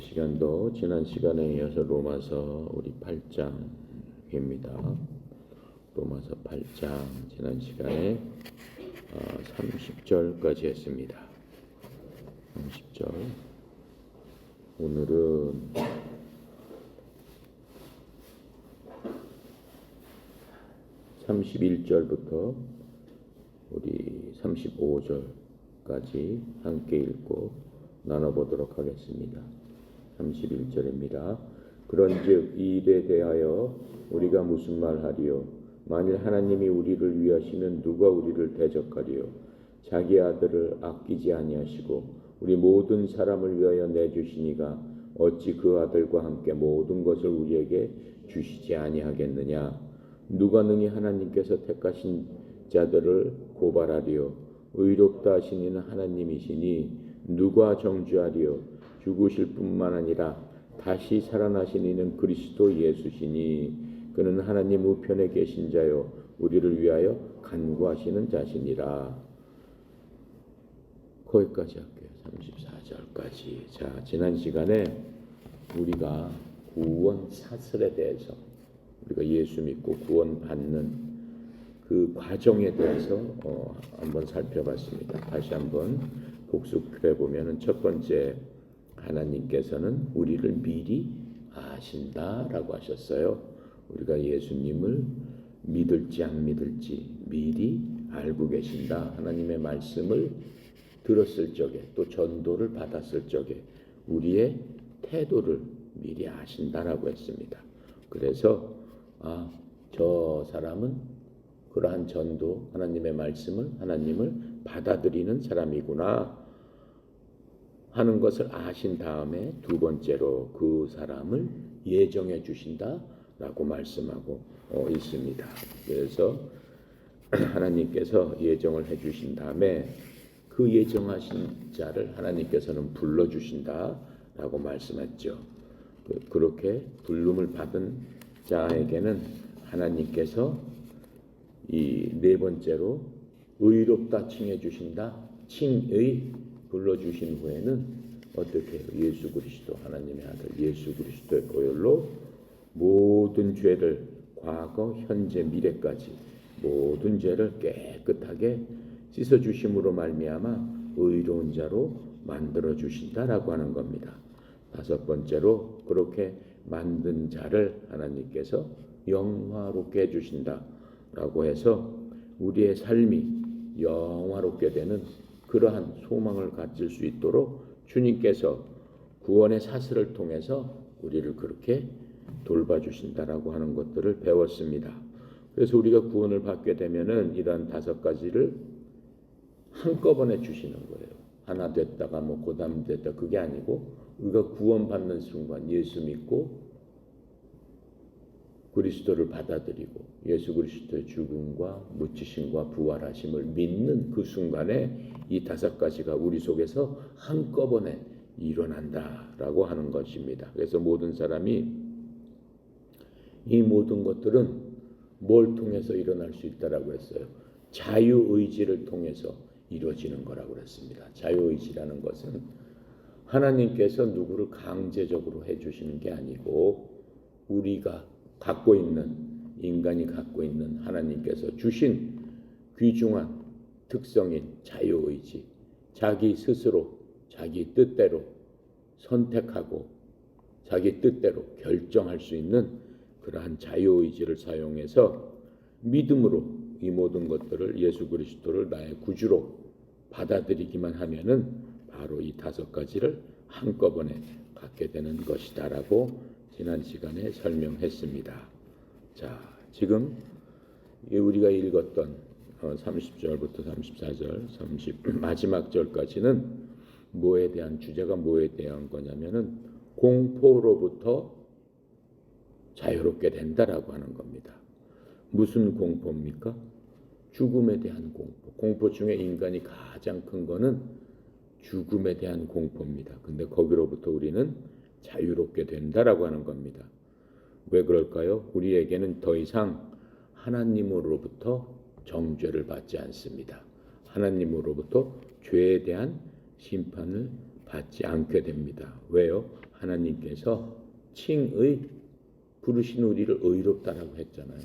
시간도 지난 시간에 이어서 로마서 우리 8장입니다. 로마서 8장 지난 시간에 30절까지 했습니다. 30절. 오늘은 31절부터 우리 35절까지 함께 읽고 나눠보도록 하겠습니다. 31절입니다. 그런즉 이 일에 대하여 우리가 무슨 말하리요? 만일 하나님이 우리를 위하시면 누가 우리를 대적하리요? 자기 아들을 아끼지 아니하시고 우리 모든 사람을 위하여 내주시니가 어찌 그 아들과 함께 모든 것을 우리에게 주시지 아니하겠느냐? 누가 능히 하나님께서 택하신 자들을 고발하리요? 의롭다 하신 이는 하나님이시니 누가 정죄하리요? 죽으실 뿐만 아니라 다시 살아나신 이는 그리스도 예수시니 그는 하나님 우편에 계신 자요 우리를 위하여 간구하시는 자시니라. 거기까지 할게요. 34절까지. 자, 지난 시간에 우리가 구원 사슬에 대해서 우리가 예수 믿고 구원받는 그 과정에 대해서 한번 살펴봤습니다. 다시 한번 복습해 보면은 첫 번째, 하나님께서는 우리를 미리 아신다라고 하셨어요. 우리가 예수님을 믿을지 안 믿을지 미리 알고 계신다. 하나님의 말씀을 들었을 적에 또 전도를 받았을 적에 우리의 태도를 미리 아신다라고 했습니다. 그래서 저 사람은 그러한 전도, 하나님의 말씀을, 하나님을 받아들이는 사람이구나 하는 것을 아신 다음에 두 번째로 그 사람을 예정해 주신다라고 말씀하고 있습니다. 그래서 하나님께서 예정을 해 주신 다음에 그 예정하신 자를 하나님께서는 불러 주신다라고 말씀했죠. 그렇게 부름을 받은 자에게는 하나님께서 이 네 번째로 의롭다 칭해 주신다. 칭의 불러주신 후에는 어떻게 해요? 예수 그리스도 하나님의 아들 예수 그리스도의 보혈로 모든 죄를 과거, 현재, 미래까지 모든 죄를 깨끗하게 씻어주심으로 말미암아 의로운 자로 만들어 주신다라고 하는 겁니다. 다섯 번째로 그렇게 만든 자를 하나님께서 영화롭게 해주신다라고 해서 우리의 삶이 영화롭게 되는 그러한 소망을 가질 수 있도록 주님께서 구원의 사슬을 통해서 우리를 그렇게 돌봐주신다라고 하는 것들을 배웠습니다. 그래서 우리가 구원을 받게 되면은 이러한 다섯 가지를 한꺼번에 주시는 거예요. 하나 됐다가 고담 됐다 그게 아니고 우리가 구원받는 순간 예수 믿고 그리스도를 받아들이고 예수 그리스도의 죽음과 묻히심과 부활하심을 믿는 그 순간에 이 다섯 가지가 우리 속에서 한꺼번에 일어난다라고 하는 것입니다. 그래서 모든 사람이 이 모든 것들은 뭘 통해서 일어날 수 있다라고 했어요? 자유의지를 통해서 이루어지는 거라고 그랬습니다. 자유의지라는 것은 하나님께서 누구를 강제적으로 해주시는 게 아니고 우리가 갖고 있는 인간이 갖고 있는 하나님께서 주신 귀중한 특성인 자유의지, 자기 스스로 자기 뜻대로 선택하고 자기 뜻대로 결정할 수 있는 그러한 자유의지를 사용해서 믿음으로 이 모든 것들을 예수 그리스도를 나의 구주로 받아들이기만 하면은 바로 이 다섯 가지를 한꺼번에 갖게 되는 것이다라고 지난 시간에 설명했습니다. 자, 지금 우리가 읽었던 30절부터 34절, 마지막 절까지는 뭐에 대한 주제가 뭐에 대한 거냐면은 공포로부터 자유롭게 된다라고 하는 겁니다. 무슨 공포입니까? 죽음에 대한 공포. 공포 중에 인간이 가장 큰 거는 죽음에 대한 공포입니다. 근데 거기로부터 우리는 자유롭게 된다라고 하는 겁니다. 왜 그럴까요? 우리에게는 더 이상 하나님으로부터 정죄를 받지 않습니다. 하나님으로부터 죄에 대한 심판을 받지 않게 됩니다. 왜요? 하나님께서 칭의 부르신 우리를 의롭다라고 했잖아요.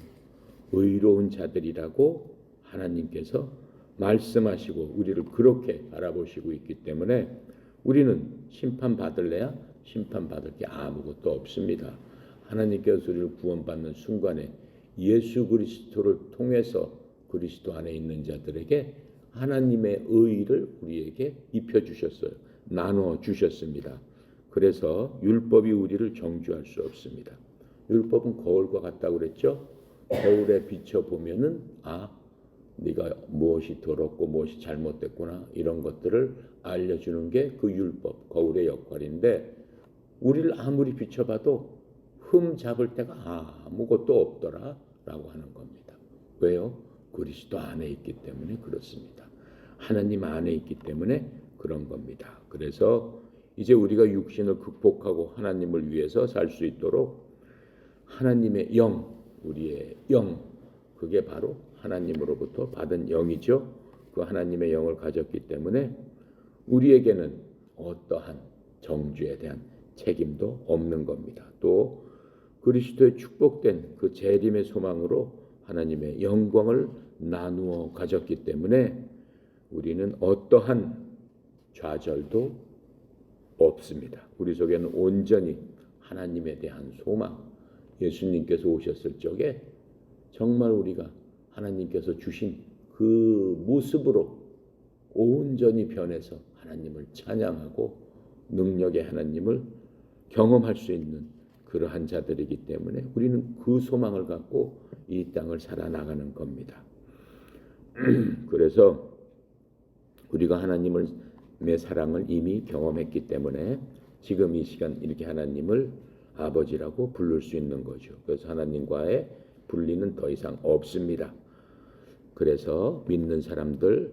의로운 자들이라고 하나님께서 말씀하시고 우리를 그렇게 바라보시고 있기 때문에 우리는 심판받을래야 심판받을 게 아무것도 없습니다. 하나님께서 우리를 구원받는 순간에 예수 그리스도를 통해서 그리스도 안에 있는 자들에게 하나님의 의를 우리에게 입혀주셨어요. 나눠 주셨습니다. 그래서 율법이 우리를 정죄할 수 없습니다. 율법은 거울과 같다고 그랬죠. 거울에 비춰보면은 네가 무엇이 더럽고 무엇이 잘못됐구나 이런 것들을 알려주는 게 그 율법, 거울의 역할인데 우리를 아무리 비춰봐도 흠 잡을 데가 아무것도 없더라라고 하는 겁니다. 왜요? 그리스도 안에 있기 때문에 그렇습니다. 하나님 안에 있기 때문에 그런 겁니다. 그래서 이제 우리가 육신을 극복하고 하나님을 위해서 살 수 있도록 하나님의 영, 우리의 영, 그게 바로 하나님으로부터 받은 영이죠. 그 하나님의 영을 가졌기 때문에 우리에게는 어떠한 정죄에 대한 책임도 없는 겁니다. 또 그리스도의 축복된 그 재림의 소망으로 하나님의 영광을 나누어 가졌기 때문에 우리는 어떠한 좌절도 없습니다. 우리 속에는 온전히 하나님에 대한 소망, 예수님께서 오셨을 적에 정말 우리가 하나님께서 주신 그 모습으로 온전히 변해서 하나님을 찬양하고 능력의 하나님을 경험할 수 있는 그러한 자들이기 때문에 우리는 그 소망을 갖고 이 땅을 살아나가는 겁니다. 그래서 우리가 하나님의 사랑을 이미 경험했기 때문에 지금 이 시간 이렇게 하나님을 아버지라고 부를 수 있는 거죠. 그래서 하나님과의 분리는 더 이상 없습니다. 그래서 믿는 사람들은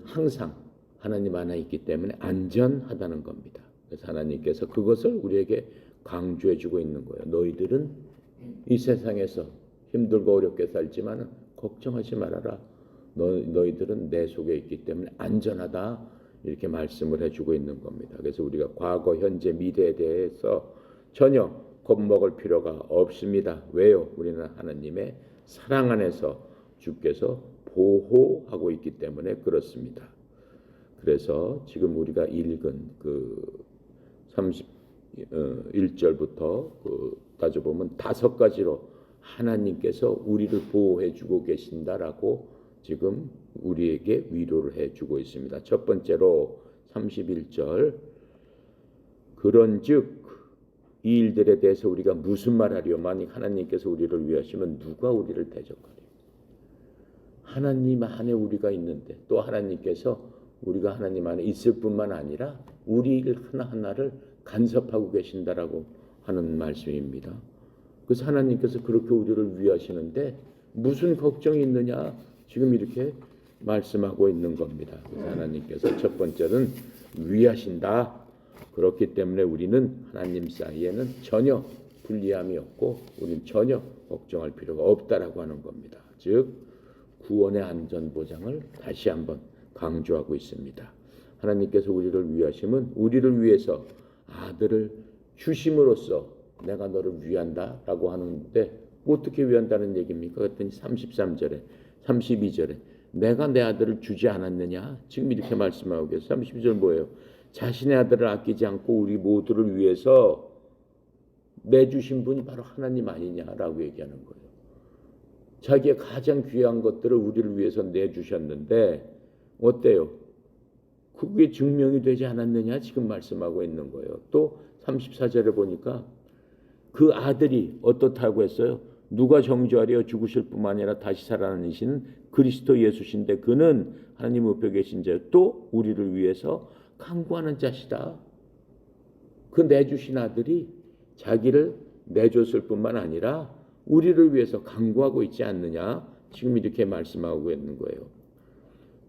항상 하나님 안에 있기 때문에 안전하다는 겁니다. 그래서 하나님께서 그것을 우리에게 강조해 주고 있는 거예요. 너희들은 이 세상에서 힘들고 어렵게 살지만 걱정하지 말아라. 너희들은 내 속에 있기 때문에 안전하다. 이렇게 말씀을 해주고 있는 겁니다. 그래서 우리가 과거, 현재, 미래에 대해서 전혀 겁먹을 필요가 없습니다. 왜요? 우리는 하나님의 사랑 안에서 주께서 보호하고 있기 때문에 그렇습니다. 그래서 지금 우리가 읽은 그 31절부터 따져보면 5가지로 하나님께서 우리를 보호해주고 계신다라고 지금 우리에게 위로를 해주고 있습니다. 첫 번째로 31절 그런즉 이 일들에 대해서 우리가 무슨 말하리요? 만약 하나님께서 우리를 위하시면 누가 우리를 대적하리요? 하나님 안에 우리가 있는데 또 하나님께서 우리가 하나님 안에 있을 뿐만 아니라 우리 일 하나하나를 간섭하고 계신다라고 하는 말씀입니다. 그래서 하나님께서 그렇게 우리를 위하시는데 무슨 걱정이 있느냐? 지금 이렇게 말씀하고 있는 겁니다. 그래서 하나님께서 첫 번째는 위하신다. 그렇기 때문에 우리는 하나님 사이에는 전혀 불리함이 없고 우리는 전혀 걱정할 필요가 없다라고 하는 겁니다. 즉 구원의 안전보장을 다시 한번 강조하고 있습니다. 하나님께서 우리를 위하심은 우리를 위해서 아들을 주심으로써 내가 너를 위한다라고 하는데 어떻게 위한다는 얘기입니까? 그랬더니 33절에 32절에 내가 내 아들을 주지 않았느냐? 지금 이렇게 말씀하고 계세요. 32절 뭐예요? 자신의 아들을 아끼지 않고 우리 모두를 위해서 내주신 분이 바로 하나님 아니냐라고 얘기하는 거예요. 자기의 가장 귀한 것들을 우리를 위해서 내주셨는데 어때요? 그게 증명이 되지 않았느냐? 지금 말씀하고 있는 거예요. 또 34절에 보니까 그 아들이 어떻다고 했어요? 누가 정죄하려 죽으실 뿐만 아니라 다시 살아나시는 그리스도 예수신데 그는 하나님 우편에 계신 자 또 우리를 위해서 간구하는 자시다. 그 내주신 아들이 자기를 내줬을 뿐만 아니라 우리를 위해서 간구하고 있지 않느냐? 지금 이렇게 말씀하고 있는 거예요.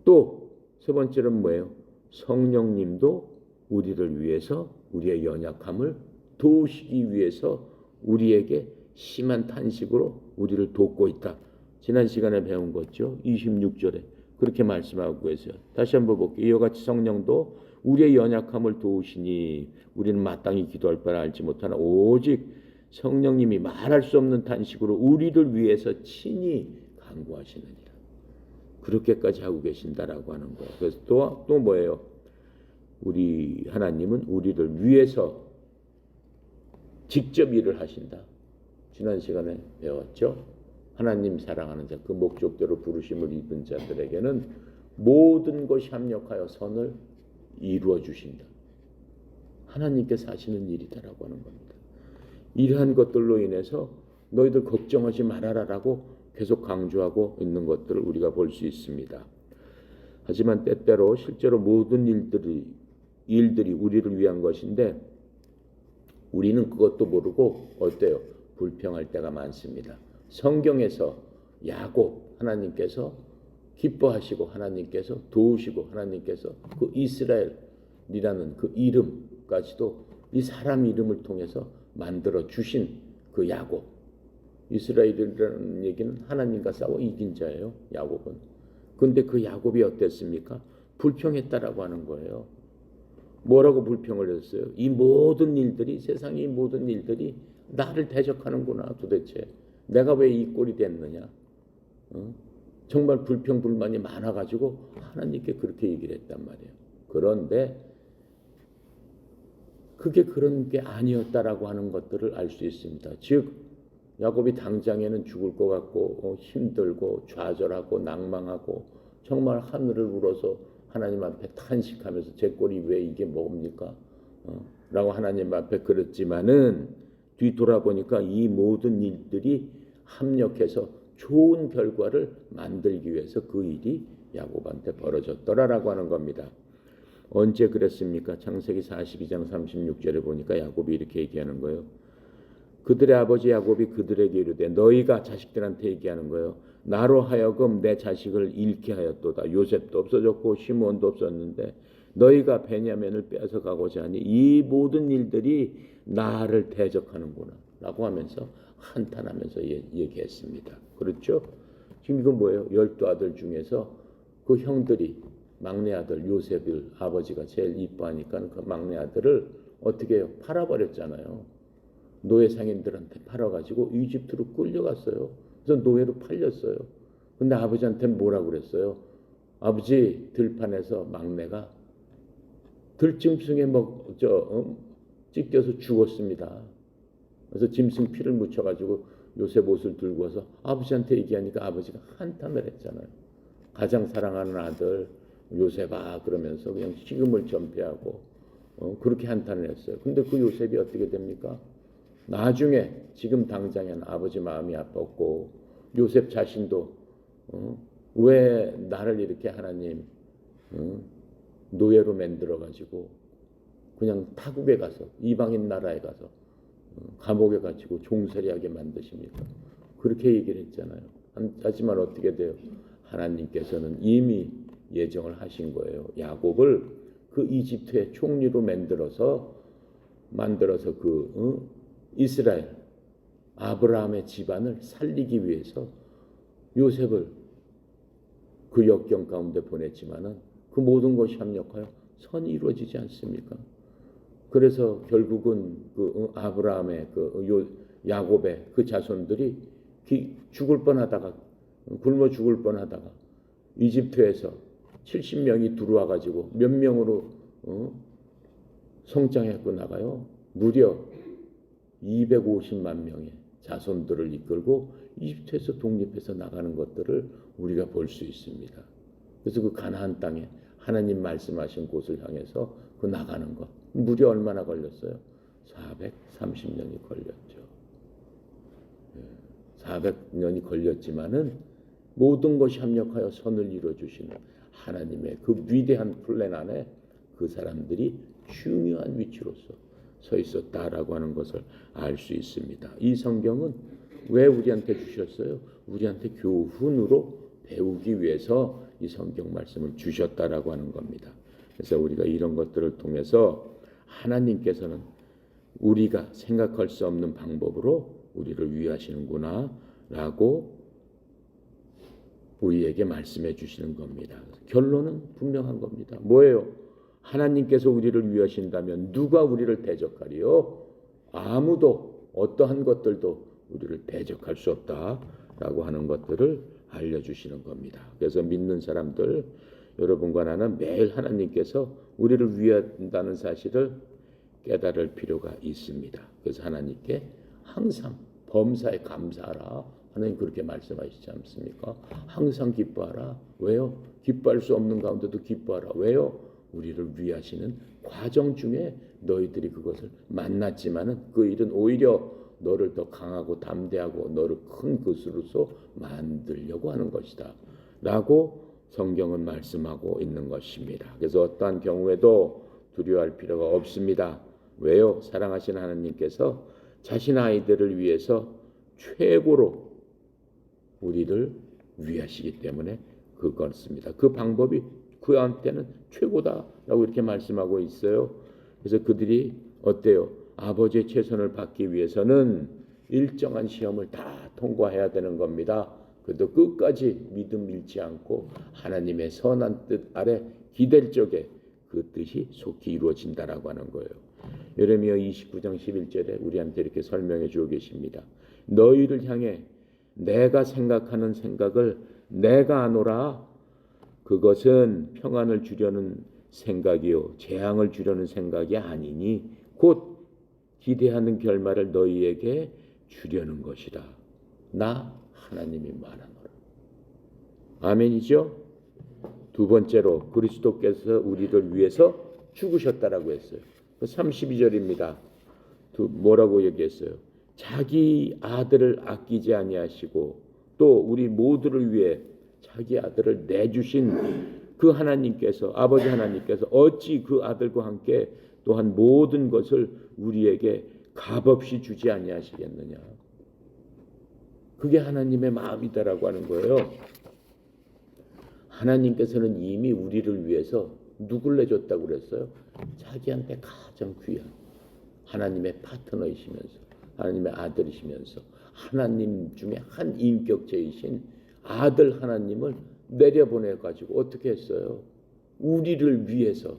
또 세 번째는 뭐예요? 성령님도 우리를 위해서 우리의 연약함을 도우시기 위해서 우리에게 심한 탄식으로 우리를 돕고 있다. 지난 시간에 배운 거죠. 26절에 그렇게 말씀하고 계세요. 다시 한번 볼게요. 이와 같이 성령도 우리의 연약함을 도우시니 우리는 마땅히 기도할 바를 알지 못하나 오직 성령님이 말할 수 없는 탄식으로 우리를 위해서 친히 간구하시느니라. 그렇게까지 하고 계신다라고 하는 거예요. 그래서 또 뭐예요? 우리 하나님은 우리를 위해서 직접 일을 하신다. 지난 시간에 배웠죠? 하나님 사랑하는 자, 그 목적대로 부르심을 입은 자들에게는 모든 것이 합력하여 선을 이루어 주신다. 하나님께서 하시는 일이다라고 하는 겁니다. 이러한 것들로 인해서 너희들 걱정하지 말아라라고 계속 강조하고 있는 것들을 우리가 볼 수 있습니다. 하지만 때때로 실제로 모든 일들이 우리를 위한 것인데 우리는 그것도 모르고 어때요? 불평할 때가 많습니다. 성경에서 야곱 하나님께서 기뻐하시고 하나님께서 도우시고 하나님께서 그 이스라엘이라는 그 이름까지도 이 사람 이름을 통해서 만들어 주신 그 야곱. 이스라엘이라는 얘기는 하나님과 싸워 이긴 자예요. 야곱은. 그런데 그 야곱이 어땠습니까? 불평했다라고 하는 거예요. 뭐라고 불평을 했어요? 이 모든 일들이, 세상의 이 모든 일들이 나를 대적하는구나. 도대체 내가 왜 이 꼴이 됐느냐. 정말 불평불만이 많아가지고 하나님께 그렇게 얘기를 했단 말이에요. 그런데 그게 그런 게 아니었다라고 하는 것들을 알 수 있습니다. 즉 야곱이 당장에는 죽을 것 같고 힘들고 좌절하고 낭망하고 정말 하늘을 울어서 하나님 앞에 탄식하면서 제 꼴이 왜 이게 뭡니까? 라고 하나님 앞에 그랬지만은 뒤돌아보니까 이 모든 일들이 합력해서 좋은 결과를 만들기 위해서 그 일이 야곱한테 벌어졌더라라고 하는 겁니다. 언제 그랬습니까? 창세기 42장 36절에 보니까 야곱이 이렇게 얘기하는 거예요. 그들의 아버지 야곱이 그들에게 이르되 너희가 자식들한테 얘기하는 거예요. 나로 하여금 내 자식을 잃게 하였도다. 요셉도 없어졌고 시므온도 없었는데 너희가 베냐민을 뺏어가고자 하니 이 모든 일들이 나를 대적하는구나 라고 하면서 한탄하면서 얘기했습니다. 그렇죠? 지금 이건 뭐예요? 12아들 중에서 그 형들이 막내 아들 요셉을 아버지가 제일 이뻐하니까 그 막내 아들을 어떻게 해요? 팔아버렸잖아요. 노예 상인들한테 팔아가지고 이집트로 끌려갔어요. 그래서 노예로 팔렸어요. 근데 아버지한테는 뭐라고 그랬어요? 아버지, 들판에서 막내가 들짐승에 찢겨서 죽었습니다. 그래서 짐승 피를 묻혀가지고 요셉 옷을 들고 와서 아버지한테 얘기하니까 아버지가 한탄을 했잖아요. 가장 사랑하는 아들 요셉아 그러면서 그냥 식음을 전폐하고 그렇게 한탄을 했어요. 근데 그 요셉이 어떻게 됩니까? 나중에 지금 당장에는 아버지 마음이 아팠고 요셉 자신도 왜 나를 이렇게 하나님 노예로 만들어가지고 그냥 타국에 가서 이방인 나라에 가서 감옥에 갇히고 종살이하게 만드십니까? 그렇게 얘기를 했잖아요. 하지만 어떻게 돼요? 하나님께서는 이미 예정을 하신 거예요. 야곱을 그 이집트의 총리로 만들어서 그 이스라엘 아브라함의 집안을 살리기 위해서 요셉을 그 역경 가운데 보냈지만은 그 모든 것이 합력하여 선이 이루어지지 않습니까? 그래서 결국은 그 아브라함의 야곱의 그 자손들이 죽을 뻔하다가 굶어 죽을 뻔하다가 이집트에서 70명이 들어와 가지고 몇 명으로 성장했고 나가요. 무려 250만 명의 자손들을 이끌고 이집트에서 독립해서 나가는 것들을 우리가 볼 수 있습니다. 그래서 그 가나안 땅에 하나님 말씀하신 곳을 향해서 그 나가는 것 무려 얼마나 걸렸어요? 430년이 걸렸죠. 400년이 걸렸지만은 모든 것이 합력하여 선을 이루어주시는 하나님의 그 위대한 플랜 안에 그 사람들이 중요한 위치로서 서 있었다라고 하는 것을 알 수 있습니다. 이 성경은 왜 우리한테 주셨어요? 우리한테 교훈으로 배우기 위해서 이 성경 말씀을 주셨다라고 하는 겁니다. 그래서 우리가 이런 것들을 통해서 하나님께서는 우리가 생각할 수 없는 방법으로 우리를 위하시는구나 라고 우리에게 말씀해 주시는 겁니다. 결론은 분명한 겁니다. 뭐예요? 하나님께서 우리를 위하신다면 누가 우리를 대적하리요? 아무도 어떠한 것들도 우리를 대적할 수 없다라고 하는 것들을 알려주시는 겁니다. 그래서 믿는 사람들 여러분과 나는 매일 하나님께서 우리를 위한다는 사실을 깨달을 필요가 있습니다. 그래서 하나님께 항상 범사에 감사하라. 하나님 그렇게 말씀하시지 않습니까? 항상 기뻐하라. 왜요? 기뻐할 수 없는 가운데도 기뻐하라. 왜요? 우리를 위하시는 과정 중에 너희들이 그것을 만났지만은 그 일은 오히려 너를 더 강하고 담대하고 너를 큰 것으로서 만들려고 하는 것이다 라고 성경은 말씀하고 있는 것입니다. 그래서 어떠한 경우에도 두려워할 필요가 없습니다. 왜요? 사랑하시는 하나님께서 자신 아이들을 위해서 최고로 우리를 위하시기 때문에 그것입니다. 그 방법이 그한테는 최고다라고 이렇게 말씀하고 있어요. 그래서 그들이 어때요? 아버지의 최선을 받기 위해서는 일정한 시험을 다 통과해야 되는 겁니다. 그래도 끝까지 믿음 잃지 않고 하나님의 선한 뜻 아래 기댈 적에 그 뜻이 속히 이루어진다라고 하는 거예요. 예레미야 29장 11절에 우리한테 이렇게 설명해 주고 계십니다. 너희를 향해 내가 생각하는 생각을 내가 아노라. 그것은 평안을 주려는 생각이요 재앙을 주려는 생각이 아니니 곧 기대하는 결말을 너희에게 주려는 것이다. 나 하나님이 말하노라. 아멘이죠? 두 번째로 그리스도께서 우리를 위해서 죽으셨다라고 했어요. 32절입니다. 뭐라고 얘기했어요? 자기 아들을 아끼지 아니하시고 또 우리 모두를 위해 자기 아들을 내주신 그 하나님께서 아버지 하나님께서 어찌 그 아들과 함께 또한 모든 것을 우리에게 값없이 주지 아니하시겠느냐. 그게 하나님의 마음이다라고 하는 거예요. 하나님께서는 이미 우리를 위해서 누굴 내줬다고 그랬어요? 자기한테 가장 귀한 하나님의 파트너이시면서 하나님의 아들이시면서 하나님 중에 한 인격체이신 아들 하나님을 내려보내가지고 어떻게 했어요? 우리를 위해서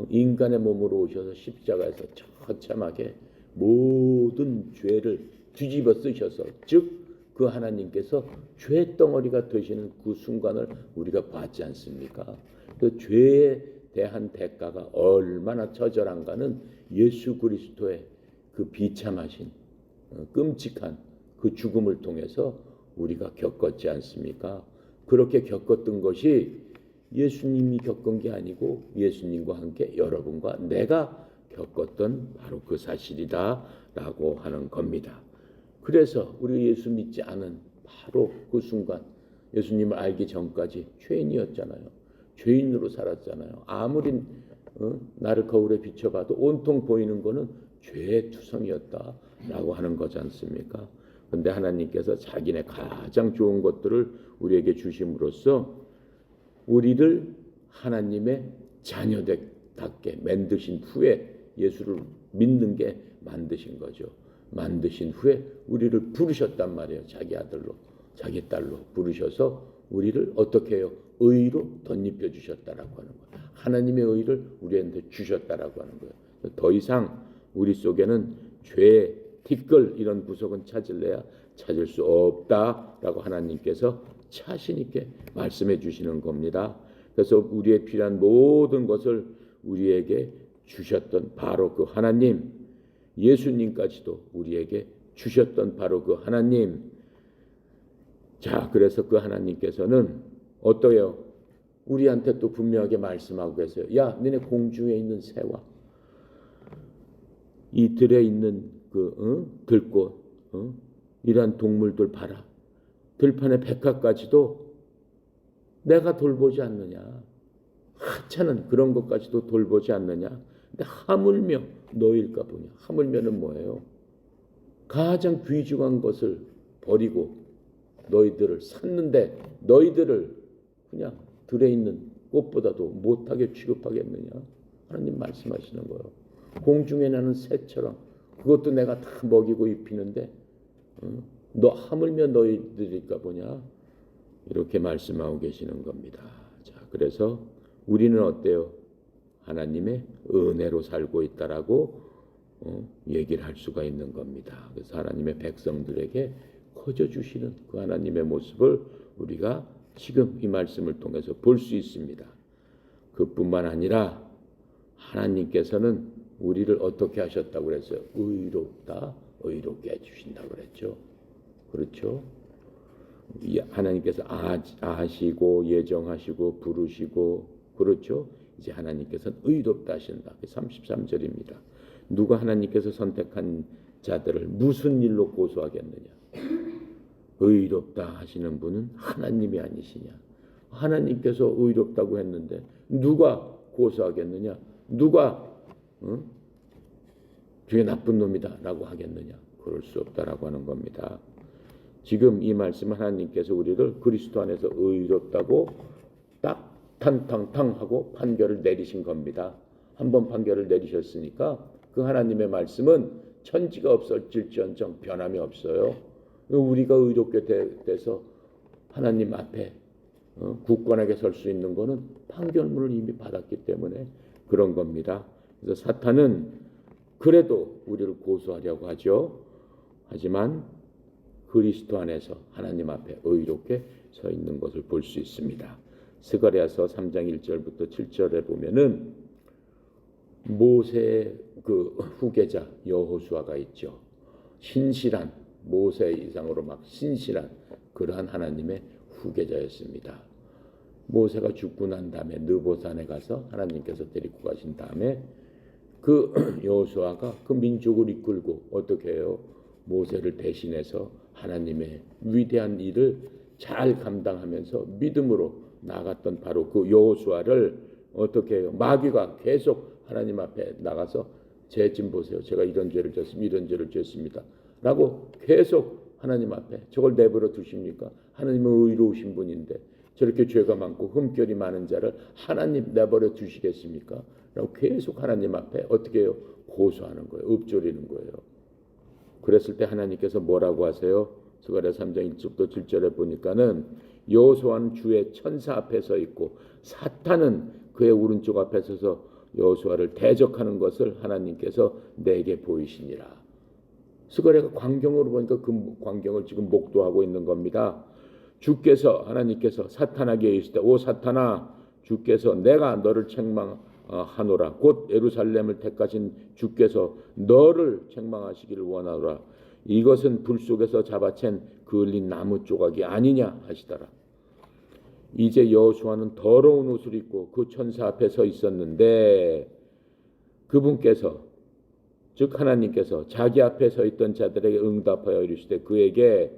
인간의 몸으로 오셔서 십자가에서 처참하게 모든 죄를 뒤집어 쓰셔서 즉 그 하나님께서 죄덩어리가 되시는 그 순간을 우리가 봤지 않습니까? 그 죄에 대한 대가가 얼마나 처절한가는 예수 그리스도의 그 비참하신 끔찍한 그 죽음을 통해서 우리가 겪었지 않습니까? 그렇게 겪었던 것이 예수님이 겪은 게 아니고 예수님과 함께 여러분과 내가 겪었던 바로 그 사실이다라고 하는 겁니다. 그래서 우리 예수 믿지 않은 바로 그 순간 예수님을 알기 전까지 죄인이었잖아요. 죄인으로 살았잖아요. 아무리 나를 거울에 비춰봐도 온통 보이는 거는 죄의 투성이었다라고 하는 거지 않습니까? 그런데 하나님께서 자기네 가장 좋은 것들을 우리에게 주심으로써 우리를 하나님의 자녀답게 만드신 후에 예수를 믿는 게 만드신 거죠. 만드신 후에 우리를 부르셨단 말이에요. 자기 아들로 자기 딸로 부르셔서 우리를 어떻게 해요? 의로 덧입혀 주셨다라고 하는 거예요. 하나님의 의를 우리한테 주셨다라고 하는 거예요. 더 이상 우리 속에는 죄, 티끌 이런 구석은 찾을래야 찾을 수 없다라고 하나님께서 자신 있게 말씀해 주시는 겁니다. 그래서 우리의 필요한 모든 것을 우리에게 주셨던 바로 그 하나님, 예수님까지도 우리에게 주셨던 바로 그 하나님. 자, 그래서 그 하나님께서는 어떠해요? 우리한테 또 분명하게 말씀하고 계세요. 야, 너네 공중에 있는 새와 이 들에 있는 그 들꽃 이러한 동물들 봐라. 들판의 백합까지도 내가 돌보지 않느냐. 하찮은 그런 것까지도 돌보지 않느냐. 근데 하물며 너일까 보냐. 하물며는 뭐예요? 가장 귀중한 것을 버리고 너희들을 샀는데 너희들을 그냥 들에 있는 꽃보다도 못하게 취급하겠느냐. 하나님 말씀하시는 거예요. 공중에 나는 새처럼 그것도 내가 다 먹이고 입히는데 너 하물며 너희들일까 보냐. 이렇게 말씀하고 계시는 겁니다. 자, 그래서 우리는 어때요? 하나님의 은혜로 살고 있다라고 얘기를 할 수가 있는 겁니다. 그래서 하나님의 백성들에게 커져 주시는 그 하나님의 모습을 우리가 지금 이 말씀을 통해서 볼 수 있습니다. 그뿐만 아니라 하나님께서는 우리를 어떻게 하셨다고 그랬어요? 의롭다, 의롭게 해주신다고 그랬죠. 그렇죠? 하나님께서 아시고 예정하시고 부르시고, 그렇죠? 이제 하나님께서는 의롭다 하신다. 33절입니다. 누가 하나님께서 선택한 자들을 무슨 일로 고소하겠느냐? 의롭다 하시는 분은 하나님이 아니시냐? 하나님께서 의롭다고 했는데 누가 고소하겠느냐? 누가 주의 나쁜 놈이다 라고 하겠느냐? 그럴 수 없다라고 하는 겁니다. 지금 이 말씀 하나님께서 우리를 그리스도 안에서 의롭다고 딱 탕탕탕하고 판결을 내리신 겁니다. 한번 판결을 내리셨으니까 그 하나님의 말씀은 천지가 없어질지언정 변함이 없어요. 우리가 의롭게 돼서 하나님 앞에 굳건하게 설 수 있는 것은 판결문을 이미 받았기 때문에 그런 겁니다. 그래서 사탄은 그래도 우리를 고소하려고 하죠. 하지만 그리스도 안에서 하나님 앞에 의롭게 서 있는 것을 볼 수 있습니다. 스가랴서 3장 1절부터 7절에 보면은 모세의 그 후계자 여호수아가 있죠. 신실한, 모세 이상으로 막 신실한 그러한 하나님의 후계자였습니다. 모세가 죽고 난 다음에 느보산에 가서 하나님께서 데리고 가신 다음에 그 여호수아가 그 민족을 이끌고 어떻게 해요? 모세를 대신해서 하나님의 위대한 일을 잘 감당하면서 믿음으로 나갔던 바로 그 여호수아를 어떻게 해요? 마귀가 계속 하나님 앞에 나가서 제 짐 보세요. 제가 이런 죄를 졌습니다. 이런 죄를 졌습니다. 라고 계속 하나님 앞에 저걸 내버려 두십니까? 하나님은 의로우신 분인데 저렇게 죄가 많고 흠결이 많은 자를 하나님 내버려 두시겠습니까? 라고 계속 하나님 앞에 어떻게 해요? 고소하는 거예요. 읊조리는 거예요. 그랬을 때 하나님께서 뭐라고 하세요? 스가랴 3장 1절부터 7절에 보니까는 여호수아는 주의 천사 앞에 서 있고 사탄은 그의 오른쪽 앞에 서서 여호수아를 대적하는 것을 하나님께서 내게 보이시니라. 스가랴가 광경으로 보니까 그 광경을 지금 목도하고 있는 겁니다. 주께서 하나님께서 사탄에게 이르시되 오 사탄아 주께서 내가 너를 책망하노라. 곧 예루살렘을 택하신 주께서 너를 책망하시기를 원하노라. 이것은 불 속에서 잡아챈 그을린 나무 조각이 아니냐 하시더라. 이제 여호수아는 더러운 옷을 입고 그 천사 앞에 서 있었는데 그분께서 즉 하나님께서 자기 앞에 서 있던 자들에게 응답하여 이르시되 그에게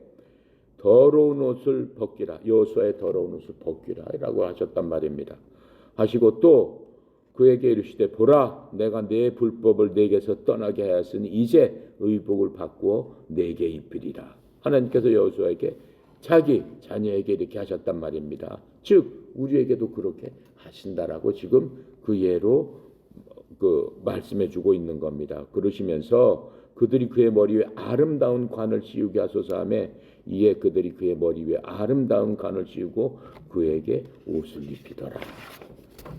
더러운 옷을 벗기라. 여호수아의 더러운 옷을 벗기라 라고 하셨단 말입니다. 하시고 또 그에게 이르시되 보라 내가 내 불법을 내게서 떠나게 하였으니 이제 의복을 바꾸어 내게 입히리라. 하나님께서 여호수아에게 자기 자녀에게 이렇게 하셨단 말입니다. 즉 우리에게도 그렇게 하신다라고 지금 그 예로 말씀해 주고 있는 겁니다. 그러시면서 그들이 그의 머리 위에 아름다운 관을 씌우게 하소서 하며 이에 그들이 그의 머리 위에 아름다운 관을 씌우고 그에게 옷을 입히더라.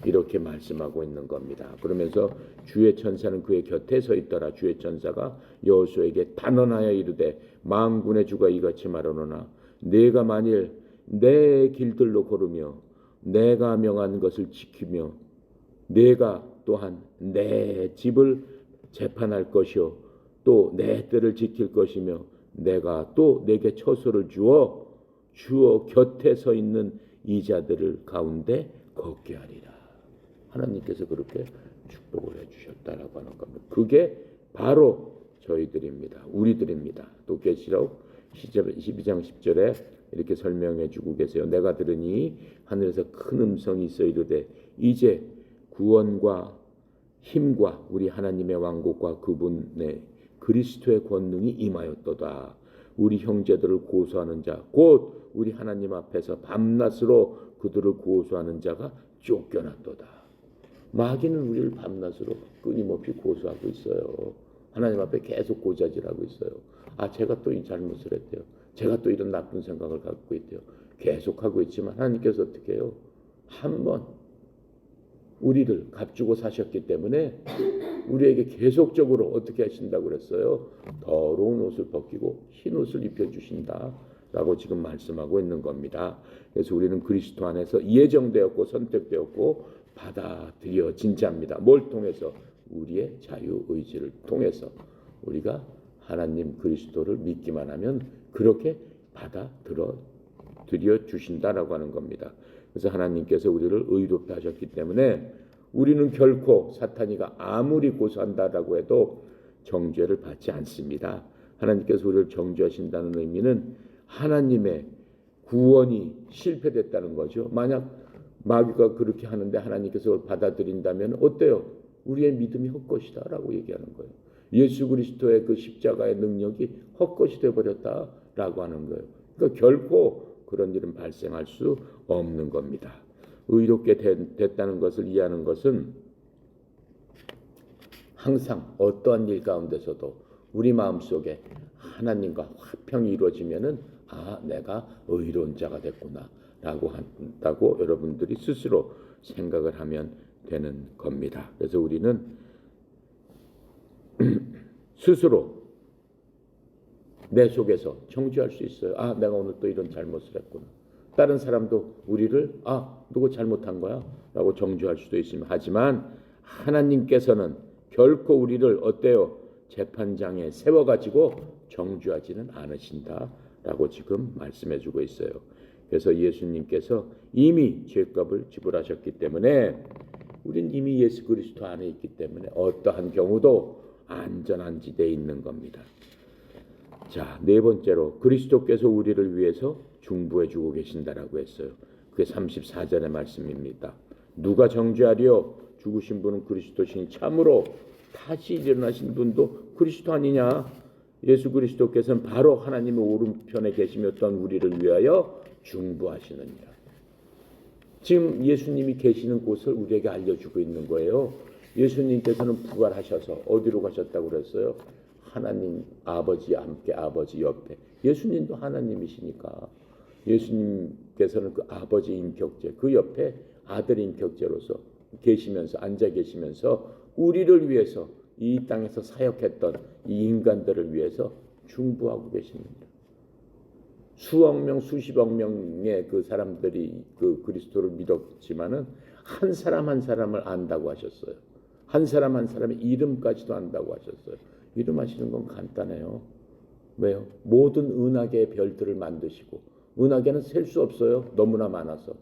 이렇게 말씀하고 있는 겁니다. 그러면서 주의 천사는 그의 곁에 서 있더라. 주의 천사가 여호수아에게 단언하여 이르되 만군의 주가 이같이 말하노라. 내가 만일 내 길들로 걸으며 내가 명한 것을 지키며 내가 또한 내 집을 재판할 것이요 또 내 때를 지킬 것이며 내가 또 내게 처소를 주어 곁에 서 있는 이자들을 가운데 걷게 하리라. 하나님께서 그렇게 축복을 해주셨다라고 하는 겁니다. 그게 바로 저희들입니다. 우리들입니다. 또 계시록 12장 10절에 이렇게 설명해 주고 계세요. 내가 들으니 하늘에서 큰 음성이 있어 이르되 이제 구원과 힘과 우리 하나님의 왕국과 그분의 그리스도의 권능이 임하였도다. 우리 형제들을 고소하는 자 곧 우리 하나님 앞에서 밤낮으로 그들을 고소하는 자가 쫓겨났도다. 마귀는 우리를 밤낮으로 끊임없이 고소하고 있어요. 하나님 앞에 계속 고자질하고 있어요. 제가 또 이 잘못을 했대요. 제가 또 이런 나쁜 생각을 갖고 있대요. 계속하고 있지만 하나님께서 어떻게 해요? 한번 우리를 값주고 사셨기 때문에 우리에게 계속적으로 어떻게 하신다고 그랬어요? 더러운 옷을 벗기고 흰 옷을 입혀주신다 라고 지금 말씀하고 있는 겁니다. 그래서 우리는 그리스도 안에서 예정되었고 선택되었고 받아들여진 자입니다. 뭘 통해서? 우리의 자유의지를 통해서 우리가 하나님 그리스도를 믿기만 하면 그렇게 받아들여 주신다라고 하는 겁니다. 그래서 하나님께서 우리를 의롭게 하셨기 때문에 우리는 결코 사탄이가 아무리 고소한다라고 해도 정죄를 받지 않습니다. 하나님께서 우리를 정죄하신다는 의미는 하나님의 구원이 실패됐다는 거죠. 만약 마귀가 그렇게 하는데 하나님께서 그걸 받아들인다면 어때요? 우리의 믿음이 헛것이다 라고 얘기하는 거예요. 예수 그리스도의 그 십자가의 능력이 헛것이 되어버렸다라고 하는 거예요. 그러니까 결코 그런 일은 발생할 수 없는 겁니다. 의롭게 됐다는 것을 이해하는 것은 항상 어떠한 일 가운데서도 우리 마음속에 하나님과 화평이 이루어지면은 내가 의로운 자가 됐구나 라고 한다고 여러분들이 스스로 생각을 하면 되는 겁니다. 그래서 우리는 스스로 내 속에서 정죄할 수 있어요. 내가 오늘 또 이런 잘못을 했구나. 다른 사람도 우리를 누구 잘못한 거야? 라고 정죄할 수도 있습니다. 하지만 하나님께서는 결코 우리를 어때요? 재판장에 세워가지고 정죄하지는 않으신다라고 지금 말씀해주고 있어요. 그래서 예수님께서 이미 죄값을 지불하셨기 때문에 우린 이미 예수 그리스도 안에 있기 때문에 어떠한 경우도 안전한 지대에 있는 겁니다. 자, 네 번째로 그리스도께서 우리를 위해서 중보해 주고 계신다라고 했어요. 그게 34절의 말씀입니다. 누가 정죄하리요? 죽으신 분은 그리스도시니 참으로 다시 일어나신 분도 그리스도 아니냐? 예수 그리스도께서는 바로 하나님의 오른편에 계시며 또한 우리를 위하여 중보하시느니라. 지금 예수님이 계시는 곳을 우리에게 알려주고 있는 거예요. 예수님께서는 부활하셔서 어디로 가셨다고 그랬어요? 하나님 아버지 함께 아버지 옆에. 예수님도 하나님이시니까 예수님께서는 그 아버지 인격체 그 옆에 아들 인격체로서 계시면서 앉아 계시면서 우리를 위해서 이 땅에서 사역했던 이 인간들을 위해서 중보하고 계십니다. 수억 명 수십억 명의 그 사람들이 그 그리스도를 믿었지만은 한 사람 한 사람을 안다고 하셨어요. 한 사람 한 사람의 이름까지도 안다고 하셨어요. 이름 아시는 건 간단해요. 왜요? 모든 은하계의 별들을 만드시고 은하계는 셀 수 없어요. 너무나 많아서.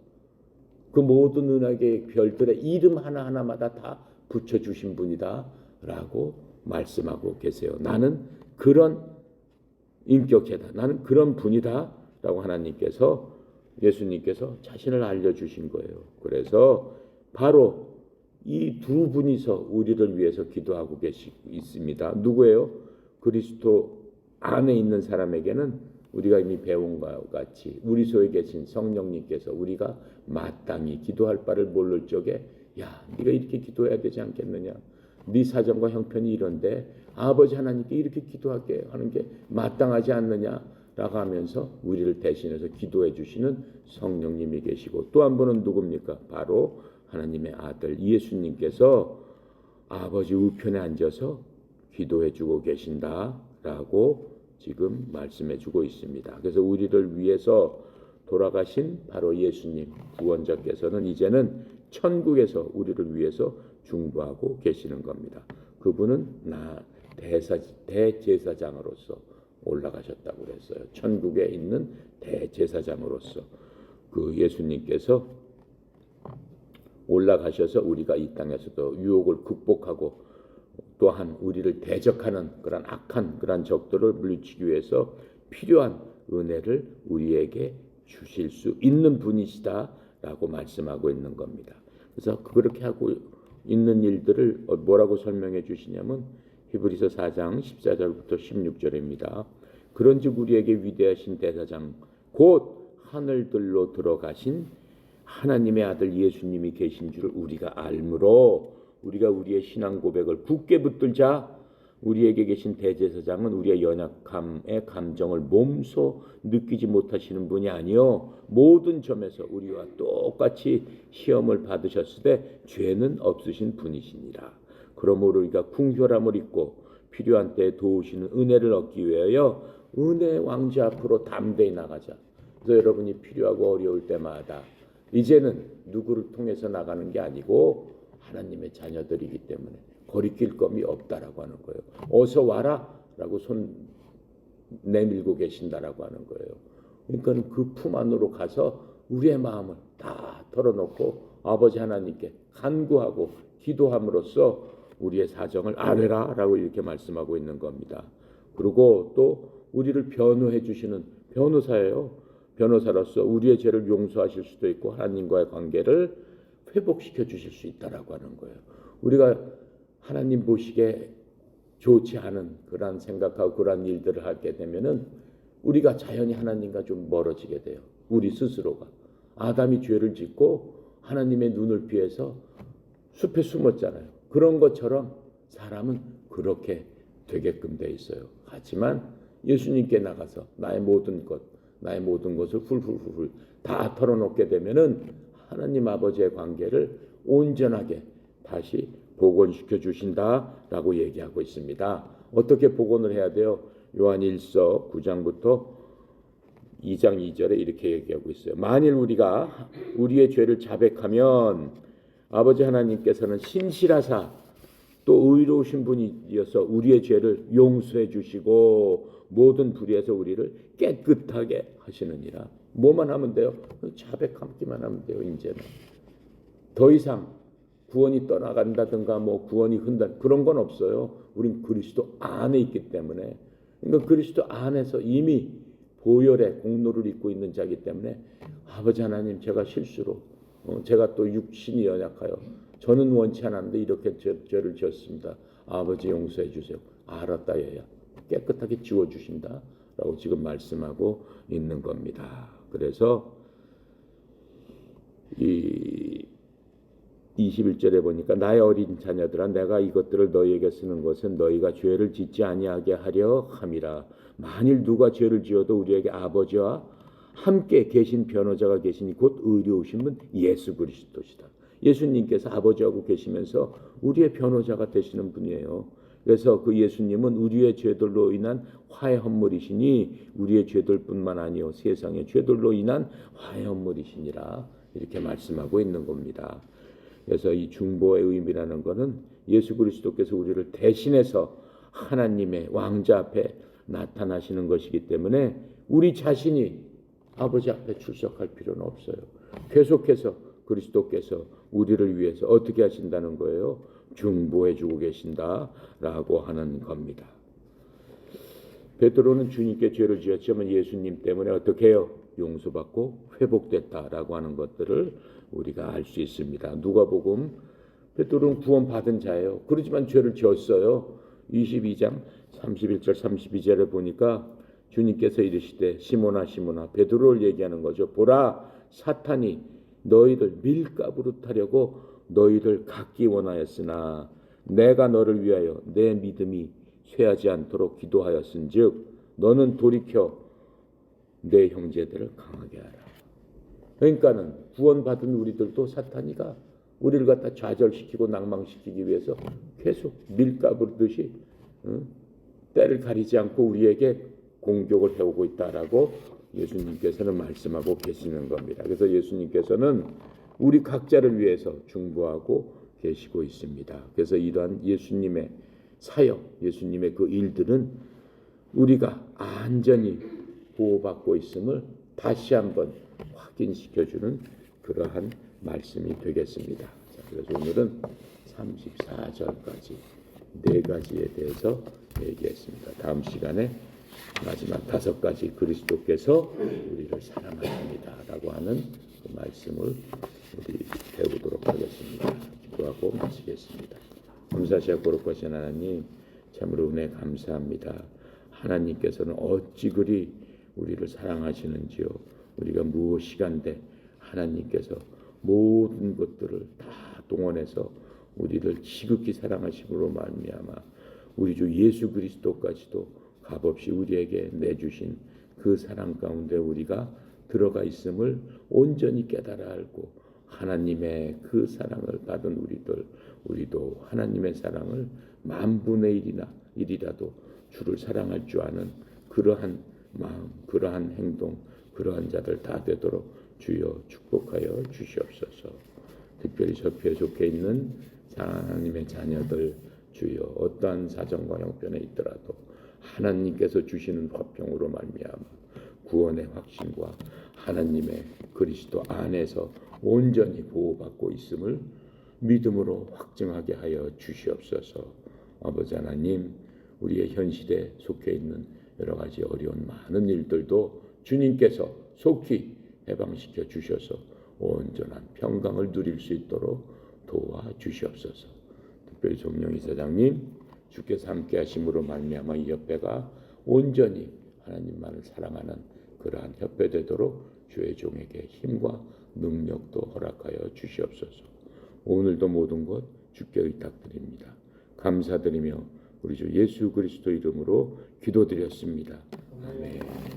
그 모든 은하계의 별들의 이름 하나하나마다 다 붙여주신 분이다 라고 말씀하고 계세요. 나는 그런 인격체다. 나는 그런 분이다 라고 하나님께서 예수님께서 자신을 알려주신 거예요. 그래서 바로 이 두 분이서 우리를 위해서 기도하고 있습니다. 누구예요? 그리스도 안에 있는 사람에게는 우리가 이미 배운 것과 같이 우리 속에 계신 성령님께서 우리가 마땅히 기도할 바를 모를 적에 네가 이렇게 기도해야 되지 않겠느냐? 네 사정과 형편이 이런데 아버지 하나님께 이렇게 기도하게 하는 게 마땅하지 않느냐라고 하면서 우리를 대신해서 기도해 주시는 성령님이 계시고 또 한 분은 누굽니까? 바로 하나님의 아들 예수님께서 아버지 우편에 앉아서 기도해 주고 계신다라고 지금 말씀해 주고 있습니다. 그래서 우리를 위해서 돌아가신 바로 예수님 구원자께서는 이제는 천국에서 우리를 위해서 중보하고 계시는 겁니다. 그분은 대제사장으로서 올라가셨다고 그랬어요. 천국에 있는 대제사장으로서 그 예수님께서 올라가셔서 우리가 이 땅에서도 유혹을 극복하고 또한 우리를 대적하는 그런 악한 그런 적들을 물리치기 위해서 필요한 은혜를 우리에게 주실 수 있는 분이시다라고 말씀하고 있는 겁니다. 그래서 그렇게 하고 있는 일들을 뭐라고 설명해 주시냐면 히브리서 4장 14절부터 16절입니다. 그런즉 우리에게 위대하신 대사장 곧 하늘들로 들어가신 하나님의 아들 예수님이 계신 줄을 우리가 알므로 우리가 우리의 신앙 고백을 굳게 붙들자. 우리에게 계신 대제사장은 우리의 연약함의 감정을 몸소 느끼지 못하시는 분이 아니요 모든 점에서 우리와 똑같이 시험을 받으셨을 때 죄는 없으신 분이시니라. 그러므로 우리가 궁휼함을 입고 필요한 때에 도우시는 은혜를 얻기 위하여 은혜 왕자 앞으로 담대히 나가자. 그래서 여러분이 필요하고 어려울 때마다 이제는 누구를 통해서 나가는 게 아니고 하나님의 자녀들이기 때문에 거리낄 검이 없다라고 하는 거예요. 어서 와라라고 손 내밀고 계신다라고 하는 거예요. 그러니까 그 품 안으로 가서 우리의 마음을 다 털어놓고 아버지 하나님께 간구하고 기도함으로써 우리의 사정을 아뢰라라고 이렇게 말씀하고 있는 겁니다. 그리고 또 우리를 변호해 주시는 변호사예요. 변호사로서 우리의 죄를 용서하실 수도 있고 하나님과의 관계를 회복시켜 주실 수 있다라고 하는 거예요. 우리가 하나님 보시기에 좋지 않은 그러한 생각하고 그러한 일들을 하게 되면은 우리가 자연히 하나님과 좀 멀어지게 돼요. 우리 스스로가. 아담이 죄를 짓고 하나님의 눈을 피해서 숲에 숨었잖아요. 그런 것처럼 사람은 그렇게 되게끔 돼 있어요. 하지만 예수님께 나가서 나의 모든 것을 훌훌훌 다 털어놓게 되면은 하나님 아버지의 관계를 온전하게 다시 복원시켜 주신다라고 얘기하고 있습니다. 어떻게 복원을 해야 돼요? 요한 1서 9장부터 2장 2절에 이렇게 얘기하고 있어요. 만일 우리가 우리의 죄를 자백하면 아버지 하나님께서는 신실하사 또 의로우신 분이어서 우리의 죄를 용서해 주시고 모든 불의에서 우리를 깨끗하게 하시느니라. 뭐만 하면 돼요? 자백하기만 하면 돼요. 이제는 더 이상 구원이 떠나간다든가 뭐 구원이 흔들 그런 건 없어요. 우린 그리스도 안에 있기 때문에. 그러니까 그리스도 안에서 이미 보혈의 공로를 입고 있는 자이기 때문에 아버지 하나님 제가 실수로 제가 또 육신이 연약하여 저는 원치 않았는데 이렇게 죄를 지었습니다. 아버지 용서해 주세요. 알았다 얘야. 깨끗하게 지워주신다 라고 지금 말씀하고 있는 겁니다. 그래서 이 21절에 보니까 나의 어린 자녀들아 내가 이것들을 너희에게 쓰는 것은 너희가 죄를 짓지 아니하게 하려 함이라. 만일 누가 죄를 지어도 우리에게 아버지와 함께 계신 변호자가 계시니 곧 의로우신 분 예수 그리스도시다. 예수님께서 아버지하고 계시면서 우리의 변호자가 되시는 분이에요. 그래서 그 예수님은 우리의 죄들로 인한 화해 헌물이시니 우리의 죄들뿐만 아니요 세상의 죄들로 인한 화해 헌물이시니라 이렇게 말씀하고 있는 겁니다. 그래서 이 중보의 의미라는 것은 예수 그리스도께서 우리를 대신해서 하나님의 왕자 앞에 나타나시는 것이기 때문에 우리 자신이 아버지 앞에 출석할 필요는 없어요. 계속해서 그리스도께서 우리를 위해서 어떻게 하신다는 거예요? 중보해 주고 계신다라고 하는 겁니다. 베드로는 주님께 죄를 지었지만 예수님 때문에 어떻게 해요? 용서받고 회복됐다라고 하는 것들을 우리가 알 수 있습니다. 누가복음 베드로는 구원받은 자예요. 그렇지만 죄를 지었어요. 22장 31절 32절에 보니까 주님께서 이르시되 시몬아 시몬아 베드로를 얘기하는 거죠. 보라 사탄이 너희를 밀가부로 타려고 너희를 갖기 원하였으나 내가 너를 위하여 내 믿음이 쇠하지 않도록 기도하였은즉 너는 돌이켜 내 형제들을 강하게 하라. 그러니까는 구원받은 우리들도 사탄이가 우리를 갖다 좌절시키고 낭망시키기 위해서 계속 밀가부르듯이 때를 가리지 않고 우리에게 공격을 해오고 있다라고 예수님께서는 말씀하고 계시는 겁니다. 그래서 예수님께서는 우리 각자를 위해서 중보하고 계시고 있습니다. 그래서 이러한 예수님의 사역, 예수님의 그 일들은 우리가 안전히 보호받고 있음을 다시 한번 확인시켜주는 그러한 말씀이 되겠습니다. 자, 그래서 오늘은 34절까지 네 가지에 대해서 얘기했습니다. 다음 시간에 마지막 5가지 그리스도께서 우리를 사랑하십니다 라고 하는 그 말씀을 우리 배우도록 하겠습니다. 기도하고 마치겠습니다. 감사하시고 거룩하신 하나님 참으로 은혜 감사합니다. 하나님께서는 어찌 그리 우리를 사랑하시는지요. 우리가 무엇이간데 하나님께서 모든 것들을 다 동원해서 우리를 지극히 사랑하심으로 말미암아 우리 주 예수 그리스도까지도 값없이 우리에게 내주신 그 사랑 가운데 우리가 들어가 있음을 온전히 깨달아 알고 하나님의 그 사랑을 받은 우리도 하나님의 사랑을 10,000분의 1이라도 주를 사랑할 줄 아는 그러한 마음, 그러한 행동, 그러한 자들 다 되도록 주여 축복하여 주시옵소서. 특별히 협회에 속해 있는 하나님의 자녀들 주여 어떠한 사정과 형편에 있더라도 하나님께서 주시는 화평으로 말미암아 구원의 확신과 하나님의 그리스도 안에서 온전히 보호받고 있음을 믿음으로 확증하게 하여 주시옵소서. 아버지 하나님, 우리의 현실에 속해 있는 여러 가지 어려운 많은 일들도 주님께서 속히 해방시켜 주셔서 온전한 평강을 누릴 수 있도록 도와주시옵소서. 특별히 정령 이사장님, 주께서 함께 하심으로 말미암아 이 협회가 온전히 하나님만을 사랑하는 그러한 협회 되도록 주의 종에게 힘과 능력도 허락하여 주시옵소서. 오늘도 모든 것 주께 의탁드립니다. 감사드리며 우리 주 예수 그리스도 이름으로 기도드렸습니다. 아멘.